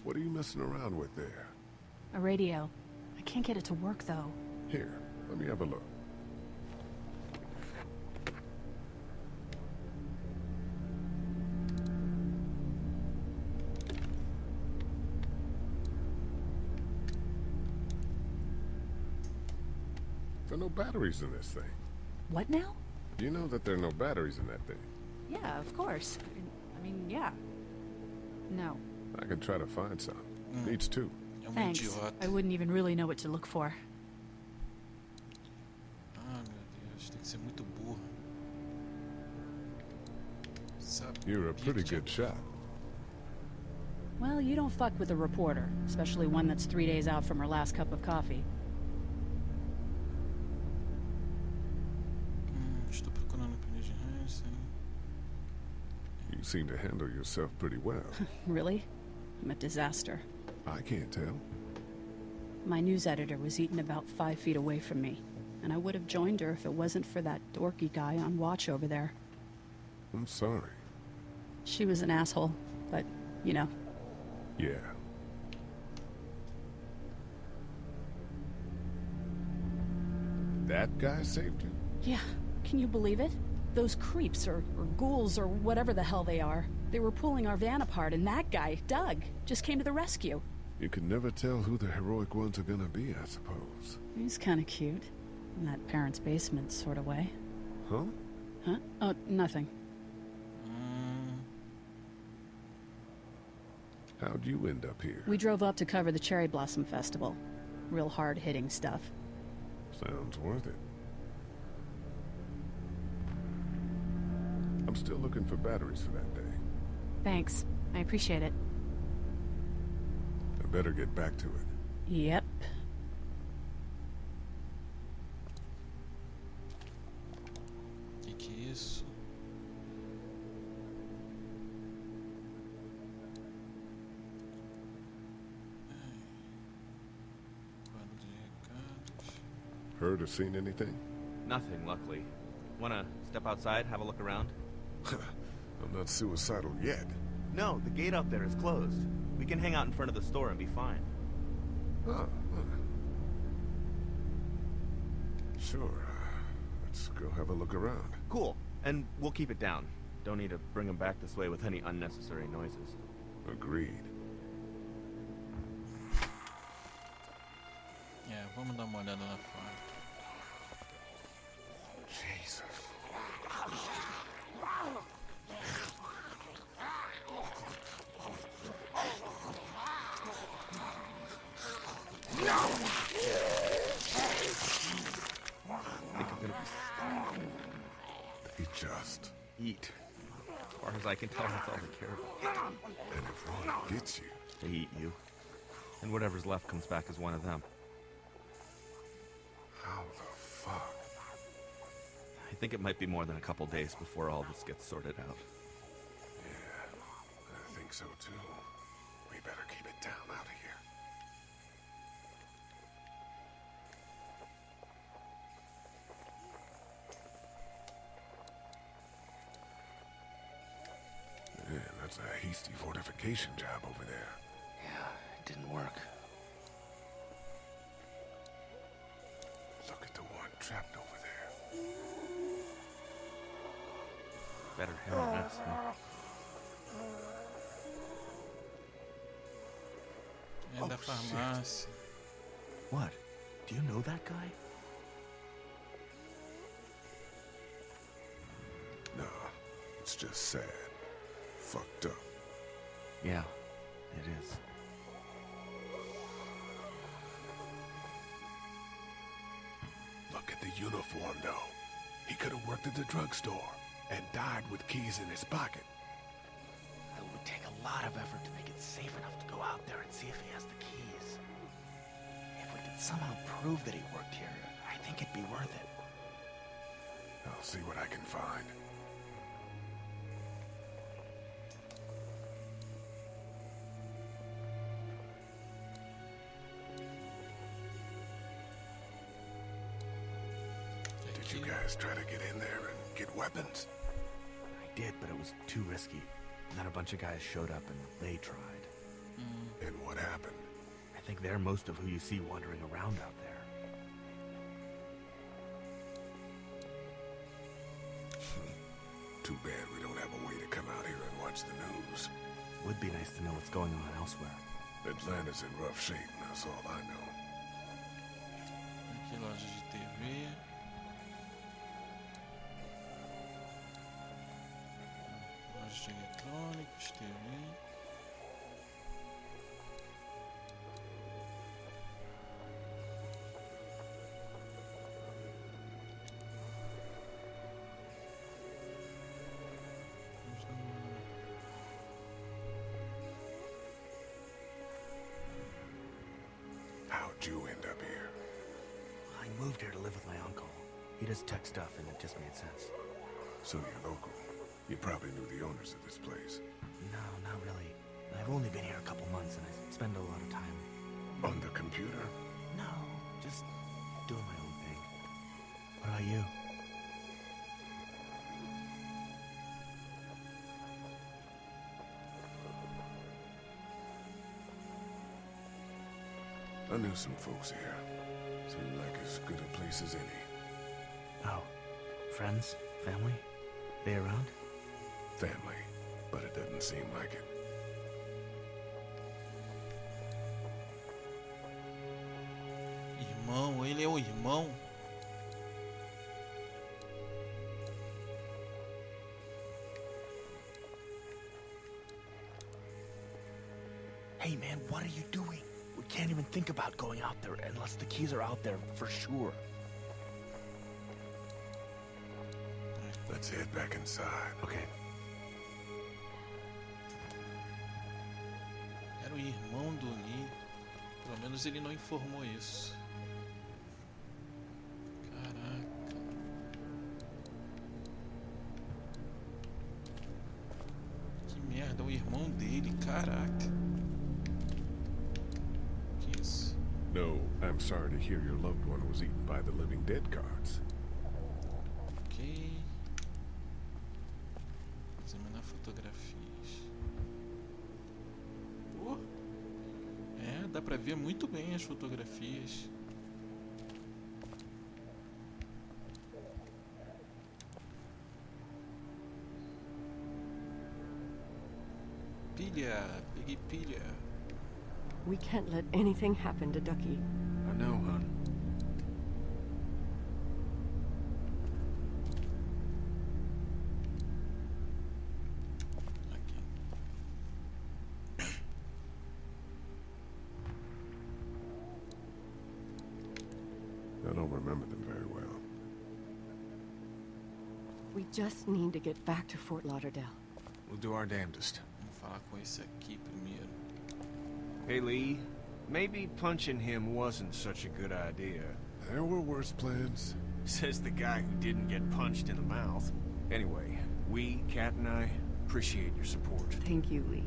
What are you messing around with there? A radio. I can't get it to work, though. Here, let me have a look. There are no batteries in this thing. What now? You know that there are no batteries in that thing. Yeah, of course. I mean, yeah. No. I can try to find some. Needs two. Thanks. I wouldn't even really know what to look for. Ah, meu Deus, tem que ser muito burro. You're a pretty good shot. Well, you don't fuck with a reporter, especially one that's 3 days out from her last cup of coffee. Estou procurando pneus de raça. You seem to handle yourself pretty well. Really? I'm a disaster. I can't tell. My news editor was eaten about 5 feet away from me, and I would have joined her if it wasn't for that dorky guy on watch over there. I'm sorry. She was an asshole, but, you know. Yeah. That guy saved you? Yeah, can you believe it? Those creeps, or ghouls, or whatever the hell they are. They were pulling our van apart, and that guy, Doug, just came to the rescue. You can never tell who the heroic ones are gonna be, I suppose. He's kind of cute. In that parents' basement sort of way. Huh? Huh? Oh, nothing. How'd you end up here? We drove up to cover the Cherry Blossom Festival. Real hard-hitting stuff. Sounds worth it. I'm still looking for batteries for that day. Thanks. I appreciate it. I better get back to it. Yep. Que é isso? Quadro de recados. Heard or seen anything? Nothing, luckily. Wanna step outside, have a look around? I'm not suicidal yet. No, the gate out there is closed. We can hang out in front of the store and be fine. Huh. Sure. Let's go have a look around. Cool. And we'll keep it down. Don't need to bring them back this way with any unnecessary noises. Agreed. É, vamos dar uma olhada lá fora. Jesus. Think I'm gonna They just eat. As far as I can tell, that's all they care about. and if one gets you, They eat you. And whatever's left comes back as one of them. how the fuck? I think it might be more than a couple days before all this gets sorted out. Yeah, I think so too. We better keep it down out of here. Man, that's a hasty fortification job over there. Yeah, it didn't work. Look at the one trapped over there. Better handle this, huh? É da farmácia. What? Do you know that guy? No, it's just sad. Fucked up. Yeah, it is. Look at the uniform, though. He could have worked at the drugstore and died with keys in his pocket. It would take a lot of effort to make it safe enough to go out there and see if he has the keys. If we could somehow prove that he worked here, I think it'd be worth it. I'll see what I can find. Did you guys try to get in there and get weapons? I did, but it was too risky. And then a bunch of guys showed up and they tried. And what happened? I think they're most of who you see wandering around out there. Too bad we don't have a way to come out here and watch the news. Would be nice to know what's going on elsewhere. Atlanta's in rough shape, that's all I know. Aqui, loja de TV. Loja de eletrônicos, TV. How'd you end up here? I moved here to live with my uncle. He does tech stuff, and it just made sense. So you're local. You probably knew the owners of this place. No, not really. I've only been here a couple months, and I spend a lot of time. On the computer? No, just doing my own thing. What about you? I knew some folks here. Seemed like as good a place as any. Oh, friends? Family? They around? Family, but it doesn't seem like it. Irmão, ele é o irmão. Hey man, what are you doing? We can't even think about going out there unless the keys are out there for sure. Let's head back inside. Okay. Era o irmão do Lee. Pelo menos ele não informou isso. Caraca. Que merda, o irmão dele, caraca. Que isso? No, I'm sorry to hear your loved one was eaten by the living dead cards. Ok. Examinar fotografias. É, dá pra ver muito bem as fotografias. Pilha, peguei pilha. We can't let anything happen to Ducky. I know, hon. I don't remember them very well. We just need to get back to Fort Lauderdale. We'll do our damnedest. Vamos falar com esse aqui primeiro. Hey, Lee, maybe punching him wasn't such a good idea. There were worse plans. Says the guy who didn't get punched in the mouth. Anyway, we, Kat and I, appreciate your support. Thank you, Lee.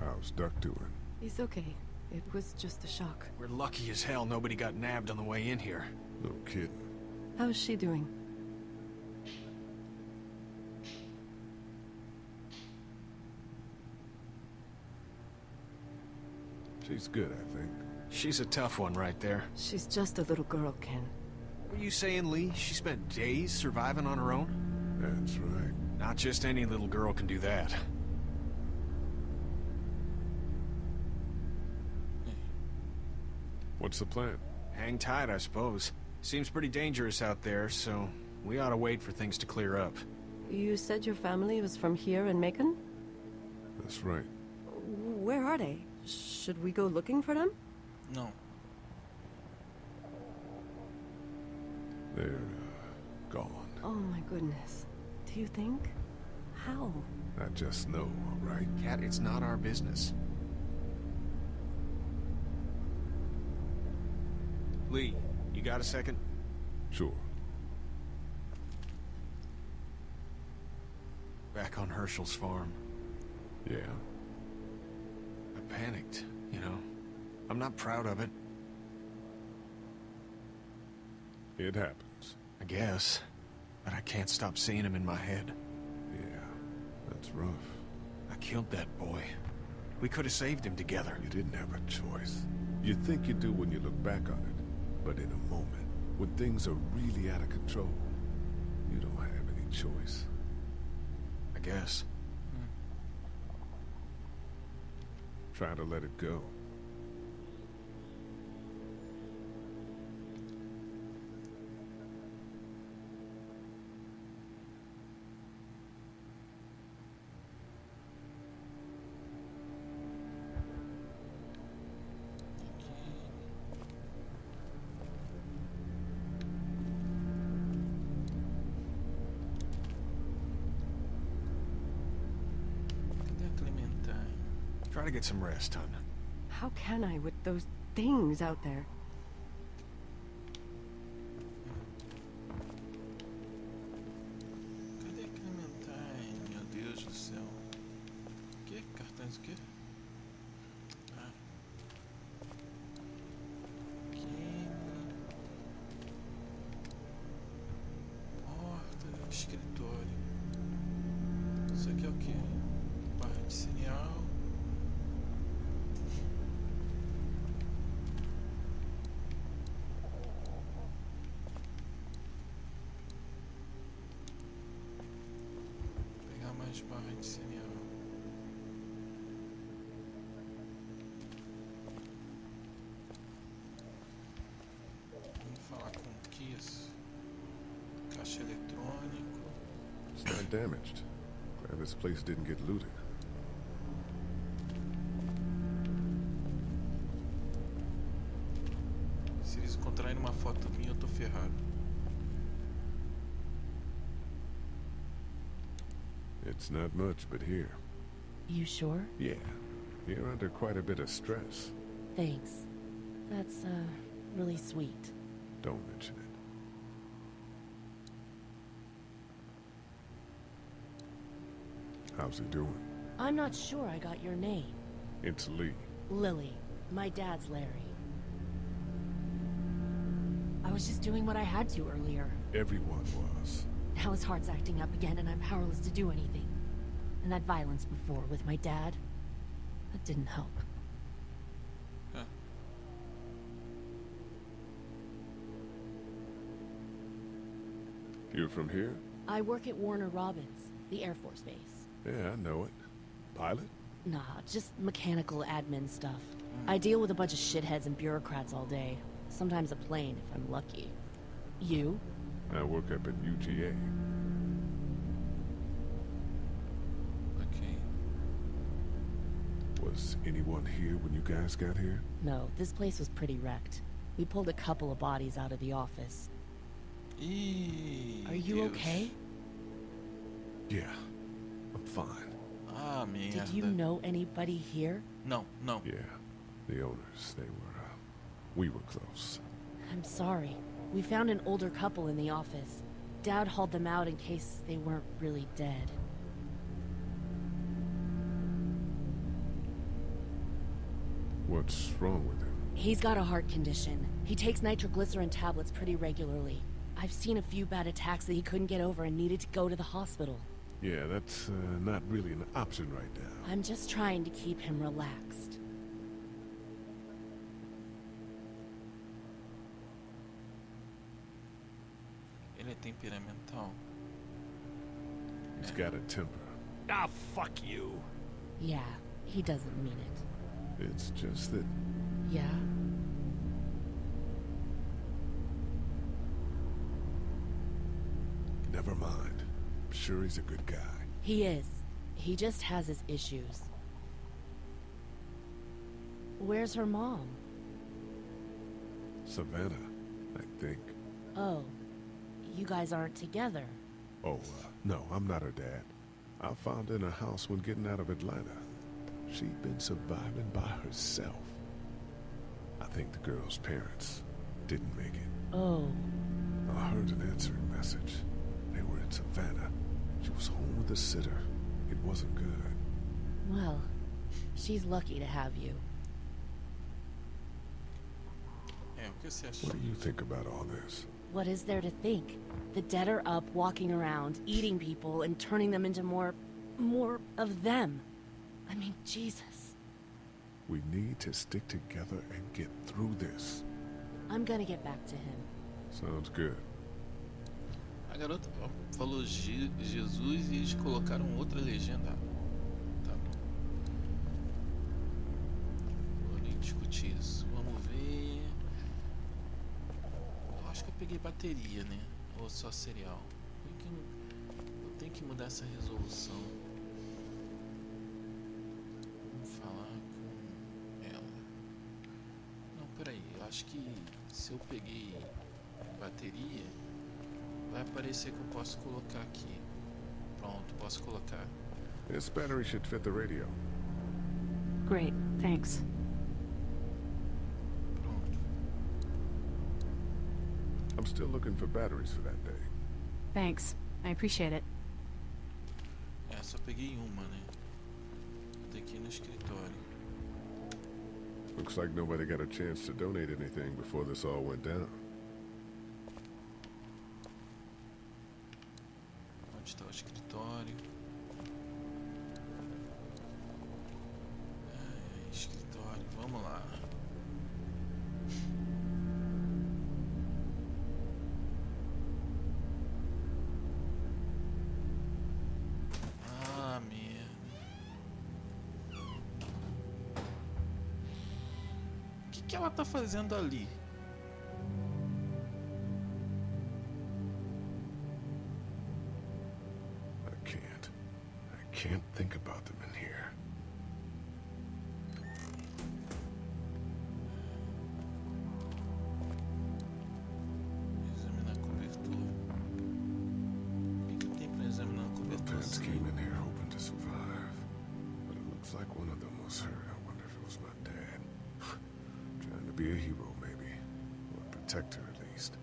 How's Duck doing? He's okay. It was just a shock. We're lucky as hell nobody got nabbed on the way in here. No kidding. How's she doing? She's good, I think. She's a tough one right there. She's just a little girl, Ken. Were you saying, Lee, she spent days surviving on her own? That's right. Not just any little girl can do that. What's the plan? Hang tight, I suppose. Seems pretty dangerous out there, so we ought to wait for things to clear up. You said your family was from here in Macon? That's right. Where are they? Should we go looking for them? Não. They're gone. Oh my goodness. Do you think? How? I just know, all right? Kat, it's not our business. Lee, you got a second? Sure. Back on Herschel's farm. Yeah. I panicked, you know. I'm not proud of it, It happens. I guess. But I can't stop seeing him in my head. Yeah. That's rough. I killed that boy. We could have saved him together. You didn't have a choice. You think you do when you look back on it. But in a moment, when things are really out of control, you don't have any choice. I guess. Try to let it go. Cadê a Clementine? Try to get some rest, hon. How can I with those things out there? Cadê a Clementine? Meu Deus do céu. Que? Cartões o quê? Ah. Game. Porta, escritório. Isso aqui é o quê? Barra de cereal. Pegar mais barra de cereal. Vamos falar com o Kiss. Caixa eletrônico. It's not damaged. Glad this place didn't get looted. Se eles encontrarem uma foto minha, eu tô ferrado. It's not much, but here. You sure? Yeah, you're under quite a bit of stress. Thanks. That's, really sweet. Don't mention it. How's he doing? I'm not sure I got your name. It's Lee. Lily. My dad's Larry. I was just doing what I had to earlier. Everyone was. Now his heart's acting up again and I'm powerless to do anything. And that violence before with my dad, that didn't help. Huh. You're from here? I work at Warner Robins, the Air Force Base. Yeah, I know it. Pilot? Nah, just mechanical admin stuff. I deal with a bunch of shitheads and bureaucrats all day. Sometimes a plane, if I'm lucky. You? I work up at UGA. Ok. Was anyone here when you guys got here? No, this place was pretty wrecked. We pulled a couple of bodies out of the office. Ih, Are you Deus. okay? Yeah, I'm fine. Ah, merda. Did you know anybody here? Não, não. Yeah, the owners, we were close. I'm sorry. We found an older couple in the office. Dad hauled them out in case they weren't really dead. What's wrong with him? He's got a heart condition. He takes nitroglycerin tablets pretty regularly. I've seen a few bad attacks that he couldn't get over and needed to go to the hospital. Yeah, that's not really an option right now. I'm just trying to keep him relaxed. Ele é temperamental. He's got a temper. Ah, fuck you. Yeah, he doesn't mean it. It's just that Yeah? never mind. I'm sure he's a good guy. He is. He just has his issues. Where's her mom? Savannah, I think. Oh, you guys aren't together. Oh, no, I'm not her dad. I found her in a house when getting out of Atlanta. She'd been surviving by herself. I think the girl's parents didn't make it. Oh, I heard an answering message. They were in Savannah. She was home with a sitter. It wasn't good. well, she's lucky to have you. É, o que você acha? What do you think about all this? What is there to think? The dead are up, walking around, eating people, and turning them into more of them. I mean, Jesus. We need to stick together and get through this. I'm gonna get back to him. Sounds good. A garota falou Jesus e eles colocaram outra legenda. Tá bom. Vou nem discutir isso. Vamos ver. Eu acho que eu peguei bateria, né? Ou só cereal. Eu tenho que mudar essa resolução. Vamos falar com ela. Não, peraí. Eu acho que se eu peguei bateria, vai aparecer que eu posso colocar aqui. Pronto, posso colocar. This battery should fit the radio. Great, thanks. Pronto. I'm still looking for batteries for that day. Thanks. I appreciate it. É, só peguei uma, né? Vou ter que ir no escritório. Looks like nobody got a chance to donate anything before this all went down. Onde está o escritório? Ai, escritório, vamos lá. Ah, merda. O que ela tá fazendo ali? I can't think about them in here. Examinar cobertura. O que tem pra examinar a The cobertura? pets came in here hoping to survive, but it looks like one of them was hurt. I wonder if it was my dad. Trying to be a hero, maybe. Or a protector, at least.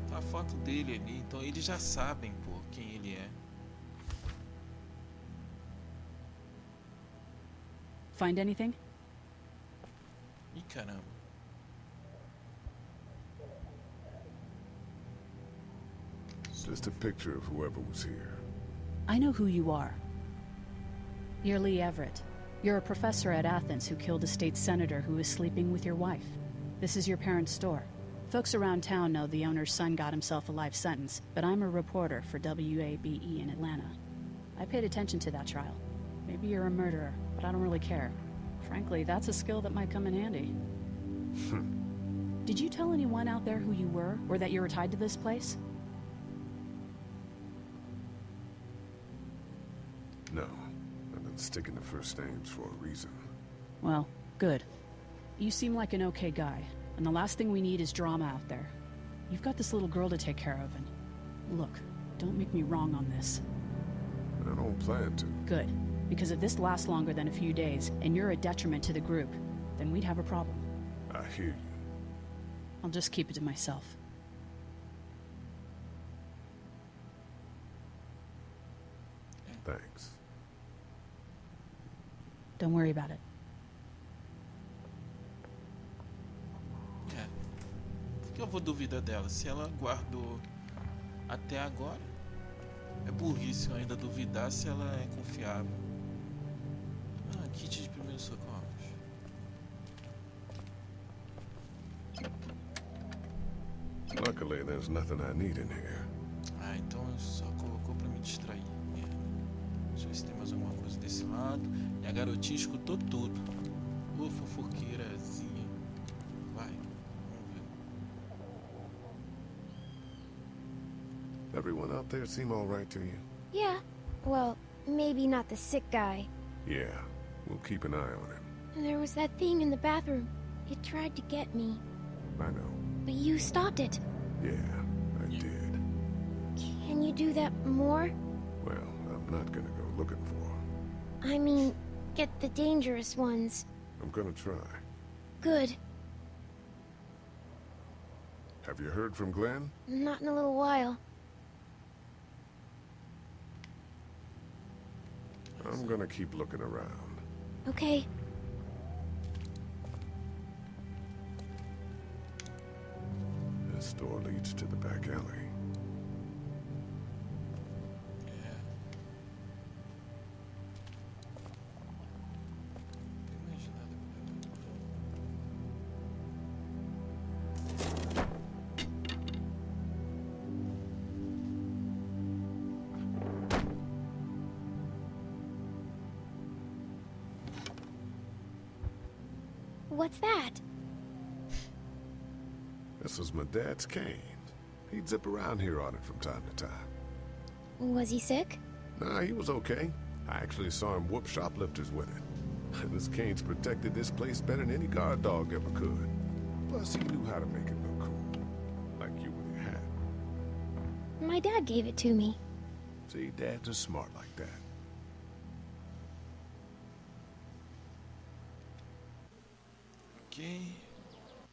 Tá a foto dele ali, então eles já sabem, pô, quem ele é. Find anything? Ih, caramba. Just a picture of whoever was here. I know who you are. You're Lee Everett. You're a professor at Athens who killed a state senator who was sleeping with your wife. This is your parents' store. Folks around town know the owner's son got himself a life sentence, but I'm a reporter for WABE in Atlanta. I paid attention to that trial. Maybe you're a murderer, but I don't really care. Frankly, that's a skill that might come in handy. Did you tell anyone out there who you were, or that you were tied to this place? No, I've been sticking to first names for a reason. Well, good. You seem like an okay guy, and the last thing we need is drama out there. You've got this little girl to take care of, and look, don't make me wrong on this. I don't plan to. Good, because if this lasts longer than a few days, and you're a detriment to the group, then we'd have a problem. I hear you. I'll just keep it to myself. Thanks. Don't worry about it. É. Por que eu vou duvidar dela? Se ela guardou até agora, é burrice eu ainda duvidar se ela é confiável. Ah, kit de primeiros socorros. Luckily, there's nothing I need in here. Ah, então só colocou pra me distrair. Merda. Deixa eu ver se tem mais alguma coisa desse lado. E a garotinha escutou tudo. Ô, fofoqueirazinha. Vai, vamos ver. Everyone out there seem all right to you? Yeah. Well, maybe not the sick guy. Yeah, we'll keep an eye on him. There was that thing in the bathroom. It tried to get me. I know. But you stopped it. Yeah, I did. Can you do that more? Well, I'm not gonna go looking for him. I mean, get the dangerous ones. I'm gonna try. Good. Have you heard from Glenn? Not in a little while. I'm gonna keep looking around. Okay. This door leads to the back alley. É. Tem mais nada pra eu. What's that? This was my dad's cane. He'd zip around here on it from time to time. Was he sick? Nah, he was okay. I actually saw him whoop shoplifters with it. This cane's protected this place better than any guard dog ever could. Plus, he knew how to make it look cool. Like you with your hat. My dad gave it to me. See, dads are smart like that. Ok.